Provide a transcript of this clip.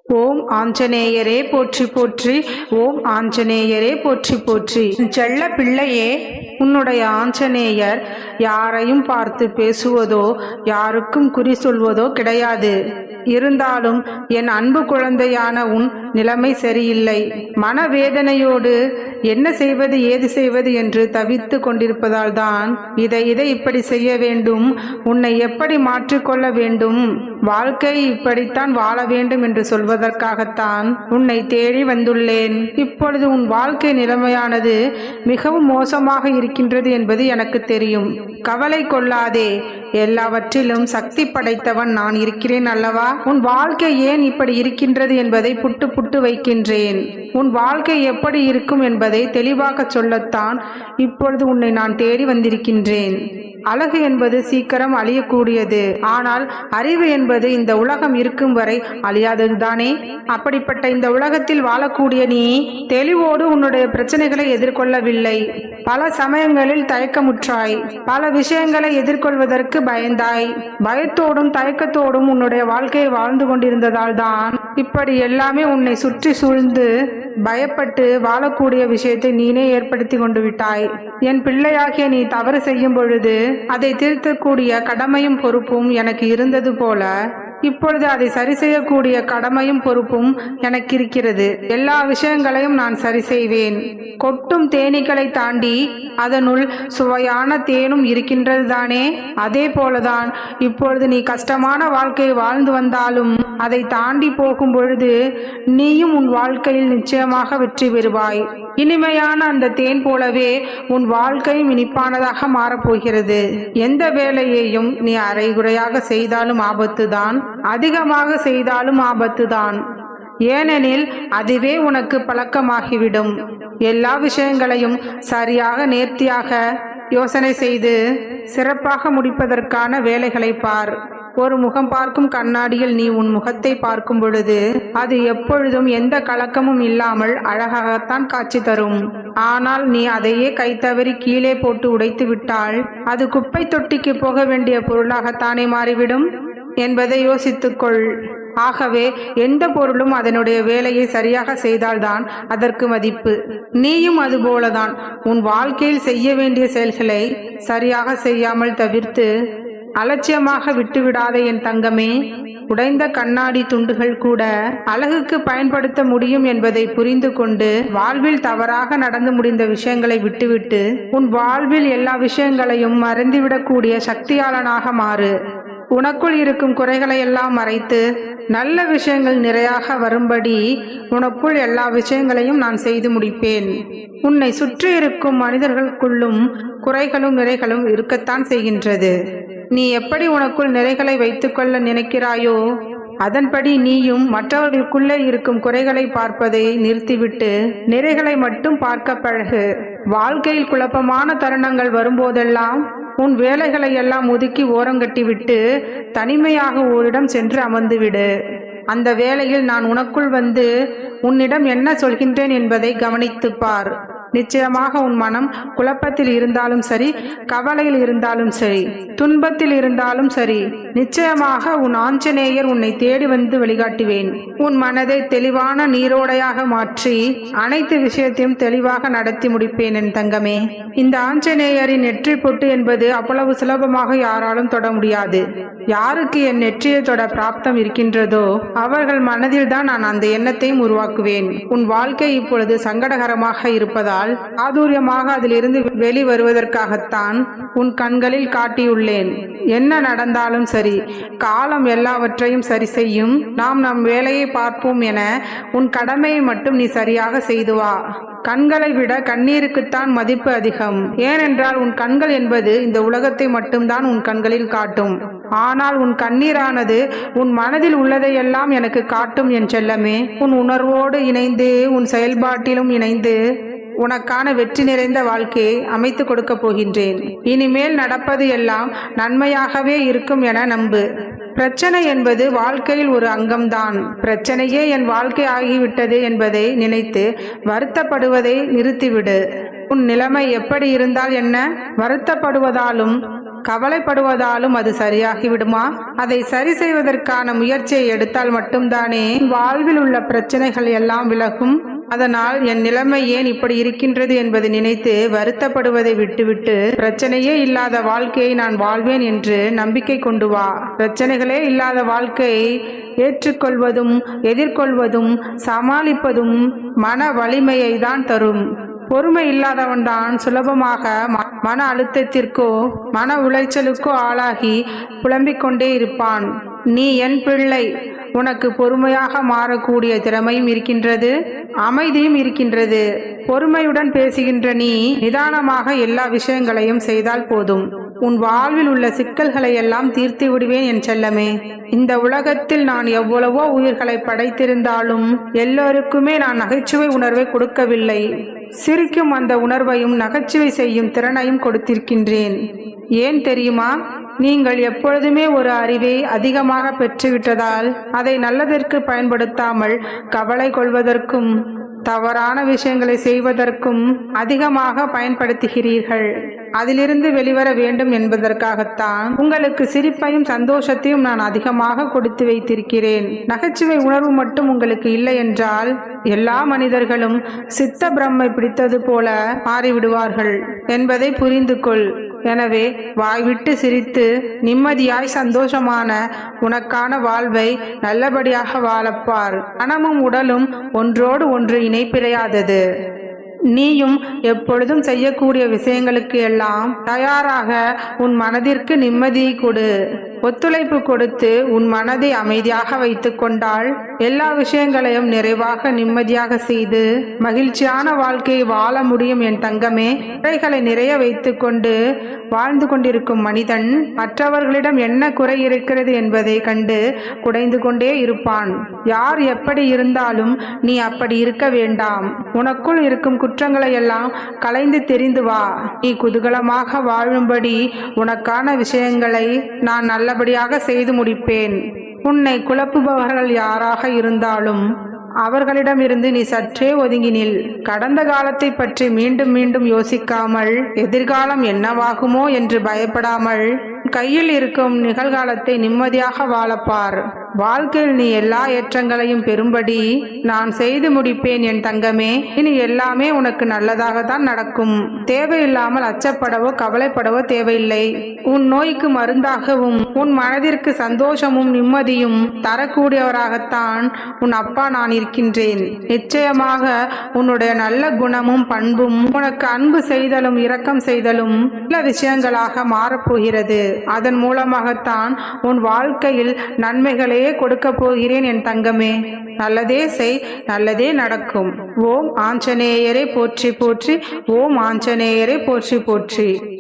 ஓம் ஆஞ்சநேயரே போற்றி போற்றி. ஓம் ஆஞ்சநேயரே போற்றி போற்றி. செல்ல பிள்ளையே, உன்னுடைய ஆஞ்சநேயர் யாரையும் பார்த்து பேசுவதோ யாருக்கும் குறி சொல்வதோ கிடையாது. இருந்தாலும் என் அன்பு குழந்தையான உன் நிலைமை சரியில்லை. மனவேதனையோடு என்ன செய்வது ஏது செய்வது என்று தவித்து கொண்டிருப்பதால் தான் இதை இப்படி செய்ய வேண்டும், உன்னை எப்படி மாற்றிக்கொள்ள வேண்டும், வாழ்க்கை இப்படித்தான் வாழ வேண்டும் என்று சொல்வதற்காகத்தான் உன்னை தேடி வந்துள்ளேன். இப்பொழுது உன் வாழ்க்கை நிலைமையானது மிகவும் மோசமாக இருக்கின்றது என்பது எனக்கு தெரியும். கவலை கொள்ளாதே, எல்லாவற்றிலும் சக்தி படைத்தவன் நான் இருக்கிறேன் அல்லவா. உன் வாழ்க்கை ஏன் இப்படி இருக்கின்றது என்பதை புட்டு புட்டு வைக்கின்றேன். உன் வாழ்க்கை எப்படி இருக்கும் என்பதை தெளிவாக சொல்லத்தான் இப்பொழுது உன்னை நான் தேடி வந்திருக்கின்றேன். அழகு என்பது சீக்கிரம் அழியக்கூடியது, ஆனால் அறிவு என்பது இந்த உலகம் இருக்கும் வரை அழியாததுதானே. அப்படிப்பட்ட இந்த உலகத்தில் வாழக்கூடிய நீ தெளிவோடு உன்னுடைய பிரச்சனைகளை எதிர்கொள்ளவில்லை. பல சமயங்களில் தயக்கமுற்றாய், பல விஷயங்களை எதிர்கொள்வதற்கு பயந்தாய். பயத்தோடும் தயக்கத்தோடும் உன்னுடைய வாழ்க்கையை வாழ்ந்து கொண்டிருந்ததால் தான் இப்படி எல்லாமே உன்னை சுற்றி சூழ்ந்து பயப்பட்டு வாழக்கூடிய விஷயத்தை நீனே ஏற்படுத்தி கொண்டு விட்டாய். என் பிள்ளையாகிய நீ தவறு செய்யும் பொழுது அதை திருத்தக்கூடிய கடமையும் பொறுப்பும் எனக்கு இருந்தது போல இப்பொழுது அதை சரி செய்யக்கூடிய கடமையும் பொறுப்பும் எனக்கு இருக்கிறது. எல்லா விஷயங்களையும் நான் சரி செய்வேன். கொட்டும் தேனீக்களை தாண்டி அதனுள் சுவையான தேனும் இருக்கின்றது தானே. அதே போலதான் இப்பொழுது நீ கஷ்டமான வாழ்க்கையை வாழ்ந்து வந்தாலும் அதை தாண்டி போகும் பொழுது நீயும் உன் வாழ்க்கையில் நிச்சயமாக வெற்றி பெறுவாய். இனிமையான அந்த தேன் போலவே உன் வாழ்க்கையும் இனிப்பானதாக மாறப்போகிறது. எந்த வேலையையும் நீ அரைகுறையாக செய்தாலும் ஆபத்துதான், அதிகமாக செய்தாலும் ஆபத்துதான். ஏனெனில் அதுவே உனக்கு பழக்கமாகிவிடும். எல்லா விஷயங்களையும் சரியாக நேர்த்தியாக யோசனை செய்து சிறப்பாக முடிப்பதற்கான வேலைகளை பார். ஒரு முகம் பார்க்கும் கண்ணாடியில் நீ உன் முகத்தை பார்க்கும் பொழுது அது எப்பொழுதும் எந்த கலக்கமும் இல்லாமல் அழகாகத்தான் காட்சி தரும். ஆனால் நீ அதையே கைத்தவறி கீழே போட்டு உடைத்து விட்டால் அது குப்பை தொட்டிக்கு போக வேண்டிய பொருளாகத்தானே மாறிவிடும் என்பதை யோசித்துக்கொள். ஆகவே எந்த பொருளும் அதனுடைய வேலையை சரியாக செய்தால்தான் அதற்கு மதிப்பு. நீயும் அதுபோலதான் உன் வாழ்க்கையில் செய்ய வேண்டிய செயல்களை சரியாக செய்யாமல் தவிர்த்து அலட்சியமாக விட்டுவிடாதே என் தங்கமே. உடைந்த கண்ணாடி துண்டுகள் கூட அழகுக்கு பயன்படுத்த முடியும் என்பதை புரிந்து கொண்டு வாழ்வில் தவறாக நடந்து முடிந்த விஷயங்களை விட்டுவிட்டு உன் வாழ்வில் எல்லா விஷயங்களையும் மறந்துவிடக்கூடிய சக்தியாளனாக மாறு. உனக்குள் இருக்கும் குறைகளை எல்லாம் மறைத்து நல்ல விஷயங்கள் நிறையாக வரும்படி உனக்குள் எல்லா விஷயங்களையும் நான் செய்து முடிப்பேன். உன்னை சுற்றி இருக்கும் மனிதர்களுக்குள்ளும் குறைகளும் நிறைகளும் இருக்கத்தான் செய்கின்றது. நீ எப்படி உனக்குள் நிறைகளை வைத்துக்கொள்ள நினைக்கிறாயோ அதன்படி நீயும் மற்றவர்களுக்குள்ளே இருக்கும் குறைகளை பார்ப்பதை நிறுத்திவிட்டு நிறைகளை மட்டும் பார்க்க பழகு. வாழ்க்கையில் குழப்பமான தருணங்கள் வரும்போதெல்லாம் உன் வேலைகளை எல்லாம் ஒதுக்கி ஓரங்கட்டிவிட்டு தனிமையாக ஓரிடம் சென்று அமர்ந்துவிடு. அந்த வேளையில் நான் உனக்குள் வந்து உன்னிடம் என்ன சொல்கின்றேன் என்பதை கவனித்துப் பார். நிச்சயமாக உன் மனம் குழப்பத்தில் இருந்தாலும் சரி, கவலையில் இருந்தாலும் சரி, துன்பத்தில் இருந்தாலும் சரி, நிச்சயமாக உன் ஆஞ்சநேயர் உன்னை தேடி வந்து வழிகாட்டுவேன். உன் மனதை தெளிவான நீரோடையாக மாற்றி அனைத்து விஷயத்தையும் தெளிவாக நடத்தி முடிப்பேன் என் தங்கமே. இந்த ஆஞ்சநேயரின் நெற்றி பொட்டு என்பது அவ்வளவு சுலபமாக யாராலும் தொட முடியாது. யாருக்கு என் நெற்றியை தொட பிராப்தம் இருக்கின்றதோ அவர்கள் மனதில் தான் நான் அந்த எண்ணத்தையும் உருவாக்குவேன். உன் வாழ்க்கை இப்பொழுது சங்கடகரமாக இருப்பதால் ஆதூரியமாக அதிலிருந்து வெளிவருவதற்காகத்தான் உன் கண்களில் காட்டியுள்ளேன். என்ன நடந்தாலும் சரி, காலம் எல்லாவற்றையும் சரி செய்யும். நாம் நம் வேலையை பார்ப்போம் என உன் கடமையை மட்டும் நீ சரியாக செய்து வா. கண்களை விட கண்ணீருக்குத்தான் மதிப்பு அதிகம். ஏனென்றால் உன் கண்கள் என்பது இந்த உலகத்தை மட்டும்தான் உன் கண்களில் காட்டும். ஆனால் உன் கண்ணீரானது உன் மனதில் உள்ளதையெல்லாம் எனக்கு காட்டும் என் செல்லமே. உன் உணர்வோடு இணைந்து உன் செயல்பாட்டிலும் இணைந்து உனக்கான வெற்றி நிறைந்த வாழ்க்கையை அமைத்து கொடுக்க போகின்றேன். இனிமேல் நடப்பது எல்லாம் நன்மையாகவே இருக்கும் என நம்பு. பிரச்சனை என்பது வாழ்க்கையில் ஒரு அங்கம்தான். பிரச்சனையே என் வாழ்க்கை ஆகிவிட்டது என்பதை நினைத்து வருத்தப்படுவதை நிறுத்திவிடு. உன் நிலைமை எப்படி இருந்தால் என்ன, வருத்தப்படுவதாலும் கவலைப்படுவதாலும் அது சரியாகிவிடுமா? அதை சரி செய்வதற்கான முயற்சியை எடுத்தால் மட்டும்தானே வாழ்வில் உள்ள பிரச்சனைகள் எல்லாம் விலகும். அதனால் என் நிலைமை ஏன் இப்படி இருக்கின்றது என்பதை நினைத்து வருத்தப்படுவதை விட்டுவிட்டு பிரச்சனையே இல்லாத வாழ்க்கையை நான் வாழ்வேன் என்று நம்பிக்கை கொண்டு வா. பிரச்சனைகளே இல்லாத வாழ்க்கையை ஏற்றுக்கொள்வதும் எதிர்கொள்வதும் சமாளிப்பதும் மன வலிமையை தான் தரும். பொறுமை இல்லாதவன் தான் சுலபமாக மன அழுத்தத்திற்கோ மன உளைச்சலுக்கோ ஆளாகி புலம்பிக் கொண்டே இருப்பான். நீ என் பிள்ளை, உனக்கு பொறுமையாக மாறக்கூடிய திறமையும் இருக்கின்றது, அமைதியும் இருக்கின்றது. பொறுமையுடன் பேசுகின்ற நீ நிதானமாக எல்லா விஷயங்களையும் செய்தால் போதும். உன் வாழ்வில் உள்ள சிக்கல்களை எல்லாம் தீர்த்து விடுவேன் என் செல்லமே. இந்த உலகத்தில் நான் எவ்வளவோ உயிர்களை படைத்திருந்தாலும் எல்லோருக்குமே நான் நகைச்சுவை உணர்வை கொடுக்கவில்லை. சிரிக்கும் அந்த உணர்வையும் நகைச்சுவை செய்யும் திறனையும் கொடுத்திருக்கின்றேன். ஏன் தெரியுமா? நீங்கள் எப்பொழுதுமே ஒரு அறிவை அதிகமாக பெற்றுவிட்டதால் அதை நல்லதற்கு பயன்படுத்தாமல் கவலை கொள்வதற்கும் தவறான விஷயங்களை செய்வதற்கும் அதிகமாக பயன்படுத்துகிறீர்கள். அதிலிருந்து வெளிவர வேண்டும் என்பதற்காகத்தான் உங்களுக்கு சிரிப்பையும் சந்தோஷத்தையும் நான் அதிகமாக கொடுத்து வைத்திருக்கிறேன். நகைச்சுவை உணர்வு மட்டும் உங்களுக்கு இல்லை என்றால் எல்லா மனிதர்களும் சித்த பிரம்மை பிடித்தது போல மாறிவிடுவார்கள் என்பதை புரிந்து கொள். எனவே வாய்விட்டு சிரித்து நிம்மதியாய் சந்தோஷமான உனக்கான வாழ்வை நல்லபடியாக வாழப்பார். மனமும் உடலும் ஒன்றோடு ஒன்று இணைப்பிழையாதது. நீயும் எப்பொழுதும் செய்யக்கூடிய விஷயங்களுக்கு எல்லாம் தயாராக உன் மனதிற்கு நிம்மதியை கொடு. ஒத்துழைப்பு கொடுத்து உன் மனதை அமைதியாக வைத்து கொண்டால் எல்லா விஷயங்களையும் நிறைவாக நிம்மதியாக செய்து மகிழ்ச்சியான வாழ்க்கையை வாழ முடியும் என் தங்கமே. குறைகளை நிறைய வைத்து கொண்டு வாழ்ந்து கொண்டிருக்கும் மனிதன் மற்றவர்களிடம் என்ன குறை இருக்கிறது என்பதை கண்டு குடைந்து கொண்டே இருப்பான். யார் எப்படி இருந்தாலும் நீ அப்படி இருக்க வேண்டாம். உனக்குள் இருக்கும் குற்றங்களை எல்லாம் களைந்து தெரிந்து வா. நீ குதூகலமாக வாழும்படி உனக்கான விஷயங்களை நான் நல்லபடியாக செய்து முடிப்பேன். உன்னை குழப்புபவர்கள் யாராக இருந்தாலும் அவர்களிடமிருந்து நீ சற்றே ஒதுங்கி நில். கடந்த காலத்தை பற்றி மீண்டும் மீண்டும் யோசிக்காமல் எதிர்காலம் என்னவாகுமோ என்று பயப்படாமல் கையில் இருக்கும் நிகழ்காலத்தை நிம்மதியாக வாழப்பார். வாழ்க்கையில் நீ எல்லா ஏற்றங்களையும் பெறும்படி நான் செய்து முடிப்பேன் என் தங்கமே. இனி எல்லாமே உனக்கு நல்லதாகத்தான் நடக்கும். தேவையில்லாமல் அச்சப்படவோ கவலைப்படவோ தேவையில்லை. உன் நோய்க்கு மருந்தாகவும் உன் மனதிற்கு சந்தோஷமும் நிம்மதியும் தரக்கூடியவராகத்தான் உன் அப்பா நான் இருக்கின்றேன். நிச்சயமாக உன்னுடைய நல்ல குணமும் பண்பும் உனக்கு அன்பு செய்தலும் இரக்கம் செய்தலும் நல்ல விஷயங்களாக மாறப்போகிறது. அதன் மூலமாகத்தான் உன் வாழ்க்கையில் நன்மைகளே கொடுக்க போகிறேன் என் தங்கமே. நல்லதே செய், நல்லதே நடக்கும். ஓம் ஆஞ்சநேயரை போற்றி போற்றி. ஓம் ஆஞ்சநேயரை போற்றி போற்றி.